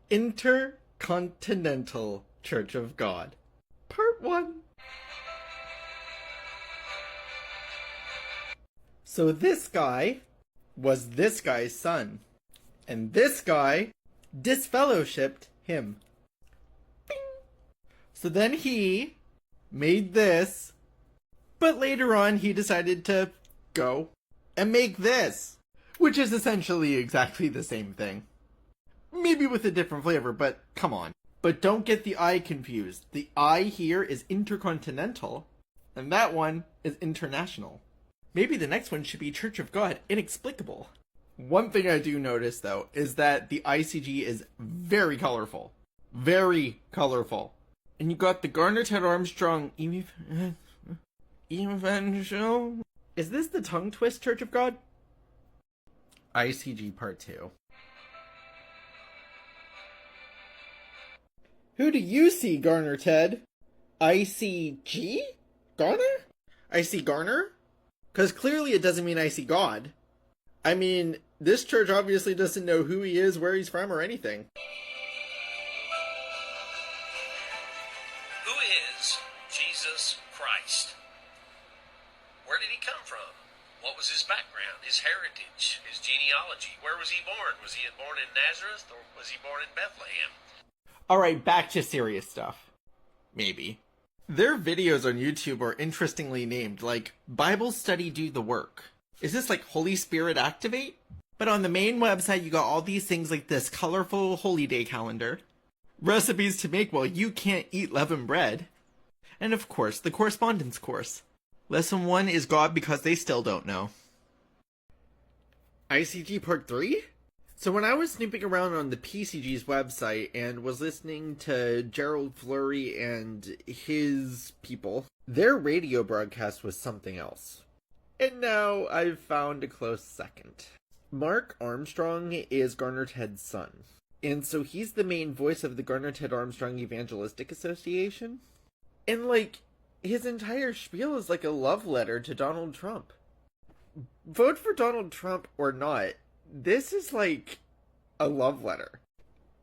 Intercontinental Church of God. Part 1. So this guy was this guy's son. And this guy disfellowshipped him. Bing. So then he made this, but later on he decided to go and make this, which is essentially exactly the same thing. Maybe with a different flavor, but come on. But don't get the I confused. The I here is intercontinental, and that one is international. Maybe the next one should be Church of God, inexplicable. One thing I do notice, though, is that the ICG is very colorful. Very colorful. And you got the Garner Ted Armstrong Evangel. Is this the tongue twist Church of God? ICG Part 2. Who do you see, Garner Ted? ICG? Garner? I see Garner? Because clearly it doesn't mean I see God. I mean, this church obviously doesn't know who he is, where he's from, or anything. Who is Jesus Christ? Where did he come from? What was his background, his heritage, his genealogy? Where was he born? Was he born in Nazareth, or was he born in Bethlehem? Alright, back to serious stuff. Maybe. Their videos on YouTube are interestingly named, like, Bible Study Do the Work. Is this like Holy Spirit Activate? But on the main website you got all these things like this colorful Holy Day calendar, recipes to make while you can't eat leavened bread, and of course the correspondence course. Lesson 1 is God because they still don't know. ICG Part 3? So when I was snooping around on the PCG's website and was listening to Gerald Fleury and his people, their radio broadcast was something else. And now I've found a close second. Mark Armstrong is Garner Ted's son. And so he's the main voice of the Garner Ted Armstrong Evangelistic Association. And like, his entire spiel is like a love letter to Donald Trump. Vote for Donald Trump or not, this is like a love letter.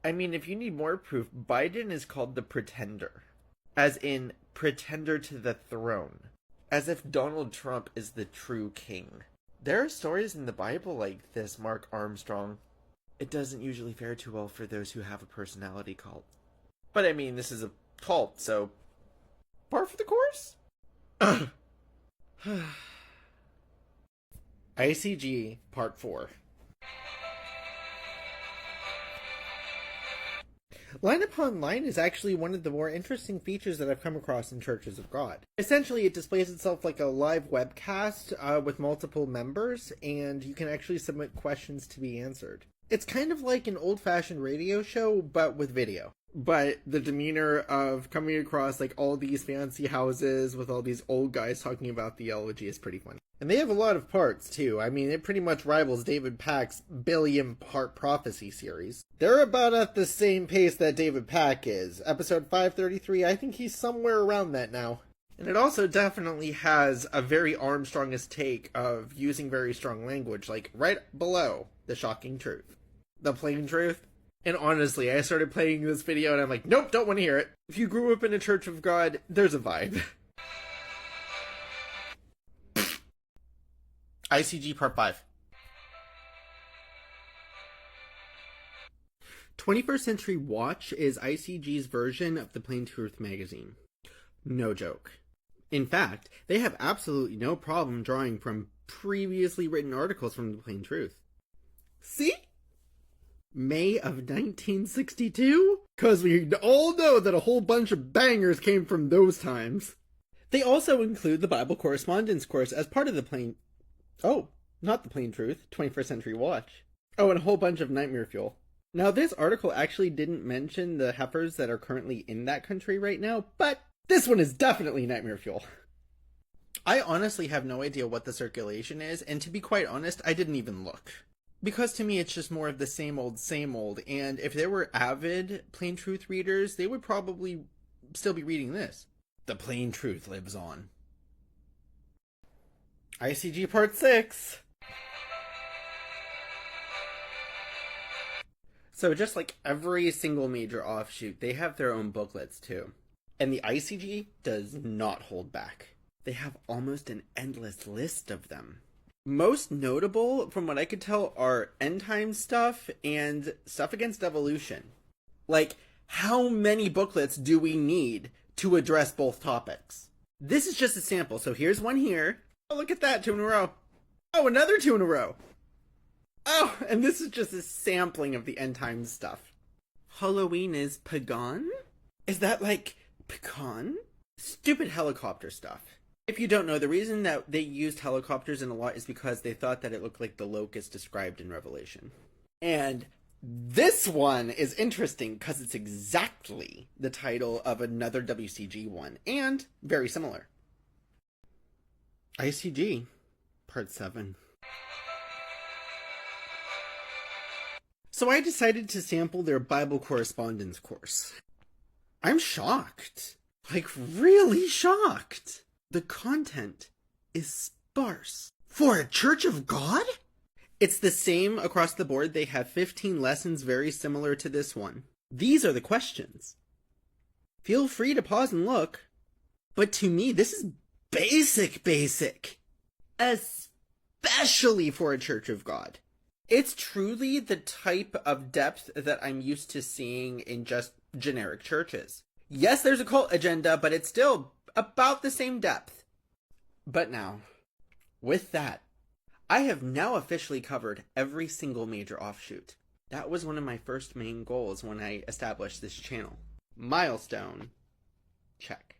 I mean, if you need more proof, Biden is called the pretender. As in, pretender to the throne. As if Donald Trump is the true king. There are stories in the Bible like this, Mark Armstrong. It doesn't usually fare too well for those who have a personality cult. But I mean, this is a cult, so par for the course? ICG Part 4. Line Upon Line is actually one of the more interesting features that I've come across in Churches of God. Essentially, it displays itself like a live webcast with multiple members, and you can actually submit questions to be answered. It's kind of like an old-fashioned radio show, but with video. But the demeanor of coming across like all these fancy houses with all these old guys talking about theology is pretty funny. And they have a lot of parts, too. I mean, it pretty much rivals David Pack's billion-part prophecy series. They're about at the same pace that David Pack is. Episode 533, I think he's somewhere around that now. And it also definitely has a very Armstrongist take of using very strong language, like right below the shocking truth. The plain truth. And honestly, I started playing this video and I'm like, nope, don't want to hear it. If you grew up in a Church of God, there's a vibe. ICG Part 5. 21st Century Watch is ICG's version of the Plain Truth magazine. No joke. In fact, they have absolutely no problem drawing from previously written articles from the Plain Truth. See? May of 1962? 'Cause we all know that a whole bunch of bangers came from those times. They also include the Bible correspondence course as part of the Plain... Oh, not the Plain Truth, 21st Century Watch. Oh, and a whole bunch of nightmare fuel. Now, this article actually didn't mention the heifers that are currently in that country right now, but this one is definitely nightmare fuel. I honestly have no idea what the circulation is, and to be quite honest, I didn't even look. Because to me, it's just more of the same old, and if there were avid Plain Truth readers, they would probably still be reading this. The Plain Truth lives on. ICG Part 6. So just like every single major offshoot, they have their own booklets too. And the ICG does not hold back. They have almost an endless list of them. Most notable, from what I could tell, are end time stuff and stuff against evolution. Like, how many booklets do we need to address both topics? This is just a sample, so here's one here. Oh, look at that, 2 in a row. Oh, another 2 in a row. Oh, and this is just a sampling of the end time stuff. Halloween is pagan? Is that like pecan? Stupid helicopter stuff. If you don't know, the reason that they used helicopters in a lot is because they thought that it looked like the locust described in Revelation. And this one is interesting because it's exactly the title of another WCG one, and very similar. ICG, Part 7. So I decided to sample their Bible correspondence course. I'm shocked. Like, really shocked. The content is sparse. For a Church of God? It's the same across the board. They have 15 lessons very similar to this one. These are the questions. Feel free to pause and look. But to me, this is basic. Especially for a Church of God. It's truly the type of depth that I'm used to seeing in just generic churches. Yes, there's a cult agenda, but it's still about the same depth. But now, with that, I have now officially covered every single major offshoot. That was one of my first main goals when I established this channel. Milestone. Check.